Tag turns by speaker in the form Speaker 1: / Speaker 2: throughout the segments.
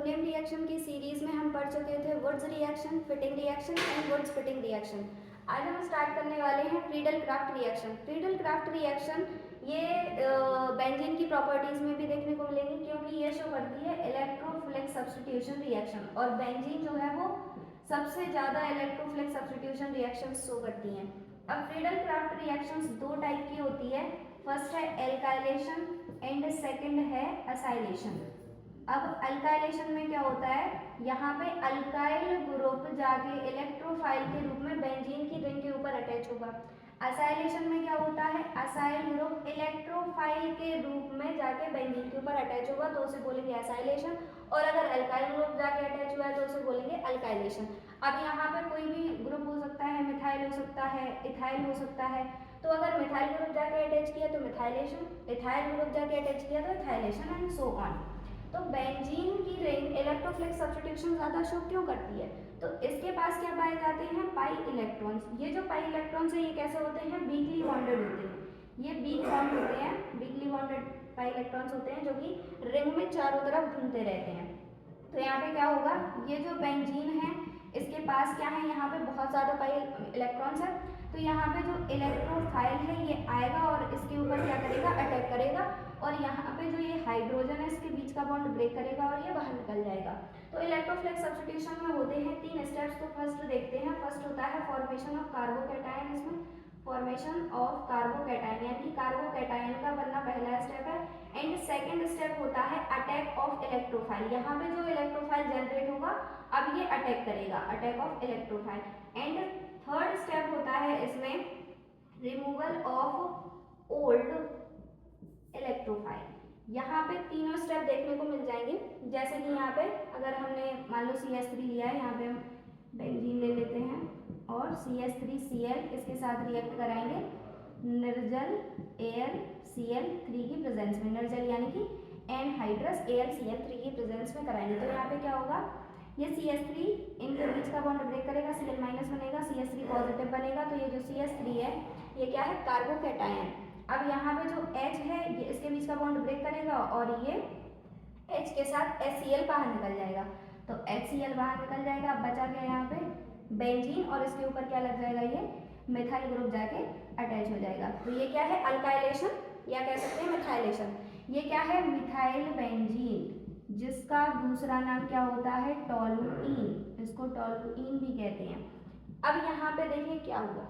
Speaker 1: Sodium reaction की series में हम पढ़ चुके थे Wurtz reaction, Fittig reaction and Wurtz Fittig reaction. आज हम स्टार्ट करने वाले हैं Friedel Crafts reaction. Friedel Crafts reaction ये बेंजीन की प्रॉपर्टीज में भी देखने को मिलेंगी, क्योंकि ये शो करती है इलेक्ट्रोफिलिक सब्स्टिट्यूशन रिएक्शन, और बेंजीन जो है वो सबसे ज़्यादा इलेक्ट्रोफिलिक सब्स्टिट्यूशन रिएक्शन शो करती हैं। अब फ्रीडल क्राफ्ट रिएक्शंस दो टाइप की होती है, फर्स्ट है एल्काइलेशन एंड सेकंड है असाइलेशन। अब अल्काइलेशन में क्या होता है, यहाँ पे अल्काइल ग्रुप जाके इलेक्ट्रोफाइल के रूप में बेंजीन की रिंग के ऊपर अटैच होगा। असाइलेशन में क्या होता है, असाइल ग्रुप इलेक्ट्रोफाइल के रूप में जाके बेंजीन के ऊपर अटैच होगा तो उसे बोलेंगे असाइलेशन, और अगर अल्काइल ग्रुप जाके अटैच हुआ है तो उसे बोलेंगे अल्काइलेशन। अब यहाँ पे कोई भी ग्रुप हो सकता है, मिथाइल हो सकता है, इथाइल हो सकता है, तो अगर मिथाइल ग्रुप जाके अटैच किया तो मिथाइलेशन, इथाइल ग्रुप जाके अटैच किया तो इथाइलेशन एंड सो ऑन। तो बेंजीन की रिंग इलेक्ट्रोफिलिक सब्स्टिट्यूशन ज़्यादा शो क्यों करती है, तो इसके पास क्या पाए जाते हैं, पाई इलेक्ट्रॉन्स। ये जो पाई इलेक्ट्रॉन्स है ये कैसे होते हैं, वीकली बॉन्डेड होते हैं, ये वीक बॉन्ड होते हैं, वीकली बॉन्डेड पाई इलेक्ट्रॉन्स होते हैं जो कि रिंग में चारों तरफ घूमते रहते हैं। तो यहाँ पे क्या होगा, ये जो बेंजीन है इसके पास क्या है, यहाँ पे बहुत ज़्यादा पाई इलेक्ट्रॉन्स है, तो यहाँ पे जो इलेक्ट्रोफाइल है ये आएगा और इसके ऊपर क्या करेगा, अटैक करेगा, और यहाँ पे जो ये हाइड्रोजन है इसके बीच का बॉन्ड ब्रेक करेगा और ये बाहर निकल जाएगा। तो इलेक्ट्रोफिलिक सब्स्टिट्यूशन में होते हैं 3 स्टेप्स। तो फर्स्ट देखते हैं, फर्स्ट होता है फॉर्मेशन ऑफ कार्बोकैटायन। इसमें फॉर्मेशन ऑफ कार्बोकैटायन यानी कार्बोकैटायन का बनना पहला स्टेप है, एंड सेकेंड स्टेप होता है अटैक ऑफ इलेक्ट्रोफाइल। यहाँ पे जो इलेक्ट्रोफाइल जनरेट होगा अब ये अटैक करेगा, attack of electrophile. And third step होता है इसमें रिमूवल ऑफ ओल्ड इलेक्ट्रोफाइल। यहाँ पे तीनों स्टेप देखने को मिल जाएंगे, जैसे कि यहाँ पे अगर हमने मान लो CH3 लिया है, यहाँ पे हम बेंजीन ले लेते हैं और CH3Cl इसके साथ रिएक्ट कराएंगे निर्जल AlCl3 की प्रेजेंस में, निर्जल यानी कि एनहाइड्रस AlCl3 की प्रेजेंस में कराएंगे। तो यहाँ पे क्या होगा, ये CH3 इनके बीच का बॉन्ड ब्रेक करेगा, Cl माइनस बनेगा, CH3 पॉजिटिव बनेगा, तो ये जो CH3 है ये क्या है, कार्बोकैटायन। अब यहाँ पे जो H है ये इसके बीच का बॉन्ड ब्रेक करेगा और ये H के साथ HCl बाहर निकल जाएगा, तो HCl बाहर निकल जाएगा। अब बचा गया यहाँ पे बेंजीन और इसके ऊपर क्या लग जाएगा, ये मिथाइल ग्रुप जाके अटैच हो जाएगा। तो ये क्या है, अल्काइलेशन या कह सकते हैं मिथाइलेशन। ये क्या है, मिथाइल बेंजीन, जिसका दूसरा नाम क्या होता है, टोलुइन, इसको टोलुइन भी कहते हैं। अब यहाँ पे देखिए क्या हुआ,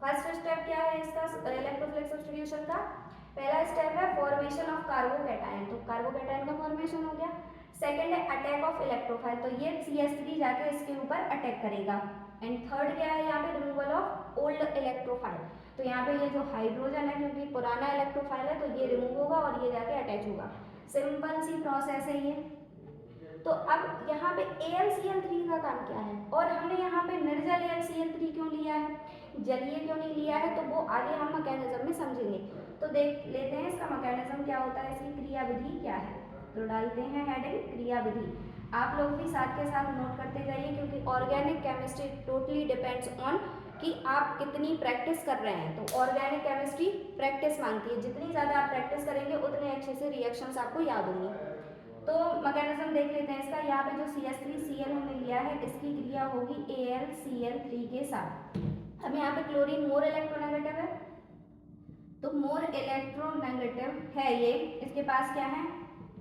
Speaker 1: फर्स्ट स्टेप क्या है इसका इलेक्ट्रोफिलिक सब्स्टिट्यूशन का, पहला स्टेप है फॉर्मेशन ऑफ कार्बोकैटायन, तो कार्बोकैटायन का फॉर्मेशन हो गया। सेकंड है अटैक ऑफ इलेक्ट्रोफाइल, तो ये CH3 जाके इसके ऊपर अटैक करेगा। एंड थर्ड क्या है यहाँ पे, रिमूवल ऑफ ओल्ड इलेक्ट्रोफाइल, तो यहाँ पे ये जो हाइड्रोजन है क्योंकि पुराना इलेक्ट्रोफाइल है तो ये रिमूव होगा और ये जाके अटैच होगा। सिंपल सी प्रोसेस है ये। तो अब यहाँ पे AlCl3 का काम क्या है, और हमने यहाँ पे निर्जल AlCl3 क्यों लिया है, जलीय क्यों नहीं लिया है, तो वो आगे हम मैकेनिज्म में समझेंगे। तो देख लेते हैं इसका मैकेनिज्म क्या होता है, इसकी क्रियाविधि क्या है। तो डालते हैं हेडिंग क्रियाविधि। आप लोग भी साथ के साथ नोट करते जाइए, क्योंकि organic chemistry totally depends on कि आप कितनी प्रैक्टिस कर रहे हैं। तो ऑर्गेनिक केमिस्ट्री प्रैक्टिस मांगती है, जितनी ज़्यादा आप प्रैक्टिस करेंगे उतने अच्छे से रिएक्शंस आपको याद होंगी। तो मैकेनिज्म देख लेते हैं इसका। यहाँ पे जो CH3Cl हमने लिया है इसकी क्रिया होगी AlCl3 के साथ। अब यहाँ पे क्लोरीन मोर इलेक्ट्रोनेगेटिव है, तो मोर इलेक्ट्रोनेगेटिव है ये, इसके पास क्या है,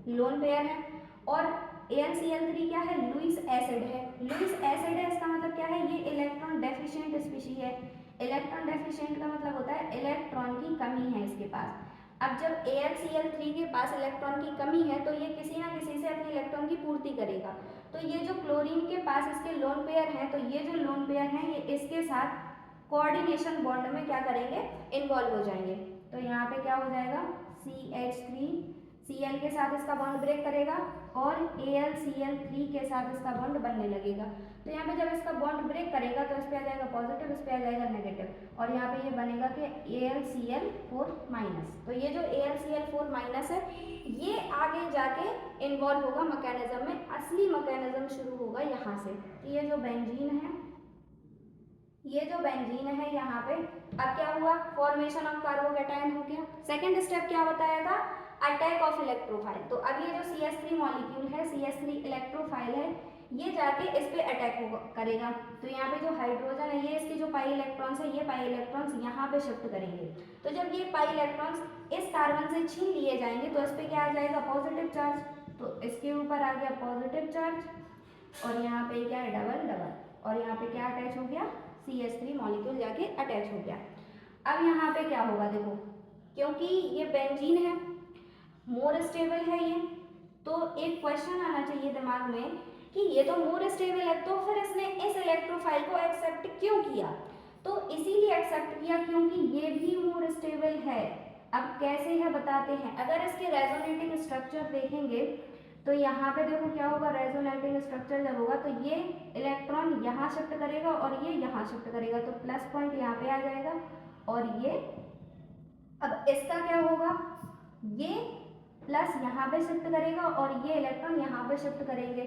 Speaker 1: लोन पेयर है, और AlCl3 क्या है, लुईस एसिड है। लुईस एसिड है इसका मतलब क्या है, ये इलेक्ट्रॉन डेफिशिएंट स्पीशी है। इलेक्ट्रॉन डेफिशिएंट का मतलब होता है इलेक्ट्रॉन की कमी है इसके पास। अब जब AlCl3 के पास इलेक्ट्रॉन की कमी है तो ये किसी ना किसी से अपने इलेक्ट्रॉन की पूर्ति करेगा। तो ये जो क्लोरीन के पास इसके लोन पेयर हैं, तो ये जो लोन पेयर हैं ये इसके साथ कोऑर्डिनेशन बॉन्ड में क्या करेंगे, इन्वॉल्व हो जाएंगे। तो यहाँ पे क्या हो जाएगा, CH3Cl के साथ इसका बॉन्ड ब्रेक करेगा और AlCl3 के साथ इसका बॉन्ड बनने लगेगा। तो यहाँ पे जब इसका बॉन्ड ब्रेक करेगा तो इस पे आ जाएगा पॉजिटिव, इस पे आ जाएगा नेगेटिव, और यहाँ पे ये बनेगा कि AlCl4-। तो ये जो AlCl4- है ये आगे जाके इन्वॉल्व होगा मैकेनिज्म में। असली मैकेनिज्म शुरू होगा यहाँ से। ये जो बेंजीन है, ये जो बेंजीन है यहाँ पे, अब क्या हुआ, फॉर्मेशन ऑफ कार्बोकैटायन हो गया। सेकंड स्टेप क्या बताया था, अटैक ऑफ इलेक्ट्रोफाइल। तो अब ये जो CH3 मॉलिक्यूल है, CH3 इलेक्ट्रो इलेक्ट्रोफाइल है ये जाके इस पे अटैक करेगा। तो यहाँ पे जो हाइड्रोजन है ये इसके जो पाई इलेक्ट्रॉन्स है ये पाई इलेक्ट्रॉन्स यहाँ पे शिफ्ट करेंगे। तो जब ये पाई इलेक्ट्रॉन्स इस कार्बन से छीन लिए जाएंगे तो इस पे क्या आ जाएगा पॉजिटिव चार्ज, तो इसके ऊपर आ गया पॉजिटिव चार्ज और यहाँ पे क्या है डबल डबल, और यहाँ पे क्या अटैच हो गया CH3 मॉलिक्यूल जाके अटैच हो गया। अब यहाँ पे क्या होगा देखो, क्योंकि ये बेंजीन है मोर स्टेबल है ये, तो एक क्वेश्चन आना चाहिए दिमाग में कि ये तो मोर स्टेबल है तो फिर इसने इस इलेक्ट्रोफाइल को एक्सेप्ट क्यों किया। तो इसीलिए एक्सेप्ट किया क्योंकि ये भी मोर स्टेबल है। अब कैसे है बताते हैं, अगर इसके रेजोनेटिंग स्ट्रक्चर देखेंगे तो यहाँ पे देखो क्या होगा, रेजोनेटिंग स्ट्रक्चर जब होगा तो ये इलेक्ट्रॉन यहाँ शिफ्ट करेगा और ये यहाँ शिफ्ट करेगा, तो प्लस पॉइंट यहाँ पे आ जाएगा और ये अब इसका क्या होगा, ये प्लस यहाँ पे शिफ्ट करेगा और ये इलेक्ट्रॉन यहाँ पे शिफ्ट करेंगे,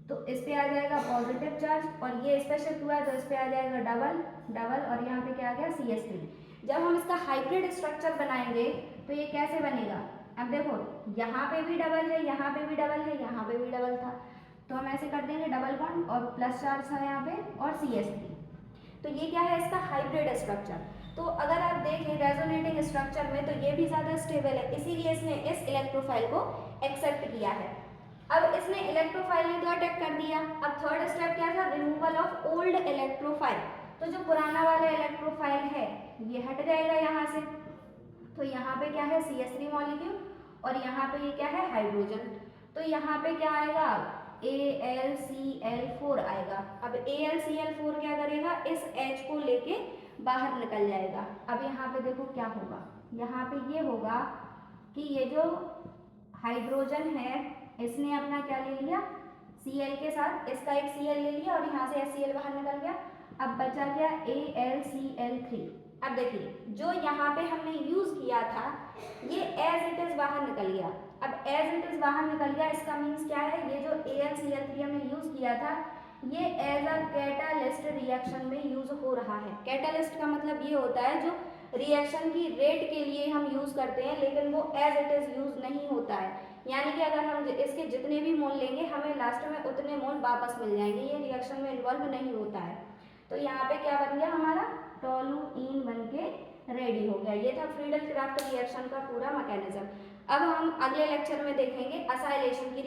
Speaker 1: तो इस पे आ जाएगा पॉजिटिव चार्ज और ये इस पे शिफ्ट हुआ है तो इस पे आ जाएगा डबल डबल और यहाँ पे क्या आ गया CH3। जब हम इसका हाइब्रिड स्ट्रक्चर बनाएंगे तो ये कैसे बनेगा, अब देखो यहाँ पे भी डबल है, यहाँ पे भी डबल है, यहाँ पे भी डबल था, तो हम ऐसे कर देंगे डबल बॉन्ड और प्लस चार्ज था यहाँ पे और CH3, तो ये क्या है इसका हाइब्रिड स्ट्रक्चर। तो अगर आप देखें रेजोनेटिंग स्ट्रक्चर में तो ये भी ज़्यादा स्टेबल है, इसीलिए इसने इस इलेक्ट्रोफाइल को एक्सेप्ट किया है। अब इसने इलेक्ट्रोफाइल ने तो अटैक कर दिया, अब थर्ड स्टेप क्या था, रिमूवल ऑफ ओल्ड इलेक्ट्रोफाइल, तो जो पुराना वाला इलेक्ट्रोफाइल है ये हट जाएगा यहाँ से, तो यहाँ पे क्या है CH3 मॉलिक्यूल और यहाँ पे ये क्या है हाइड्रोजन, तो यहाँ पे क्या आएगा AlCl4 आएगा। अब AlCl4 क्या करेगा, इस H को लेके बाहर निकल जाएगा। अब यहाँ पे देखो क्या होगा, यहाँ पे ये होगा कि ये जो हाइड्रोजन है इसने अपना क्या ले लिया Cl के साथ, इसका एक Cl ले लिया और यहाँ से HCl बाहर निकल गया, अब बचा क्या AlCl3। अब देखिए जो यहाँ पे हमने यूज किया था ये एज इट इज बाहर निकल गया, अब एज इट इज बाहर निकल गया इसका मीन्स क्या है, ये जो AlCl3 हमने यूज किया था ये एज अ कैटालिस्ट रिएक्शन में यूज हो रहा है। कैटालिस्ट का मतलब ये होता है जो रिएक्शन की रेट के लिए हम यूज करते हैं, लेकिन वो एज इट इज यूज नहीं होता है, यानी कि अगर हम इसके जितने भी मोल लेंगे हमें लास्ट में उतने मोल वापस मिल जाएंगे, ये रिएक्शन में इन्वॉल्व नहीं होता है। तो यहाँ पे क्या बन गया हमारा टोलुईन बन के रेडी हो गया। ये था फ्रीडल क्राफ्ट रिएक्शन का पूरा मैकेनिज्म। अब हम अगले लेक्चर में देखेंगे असाइलेशन की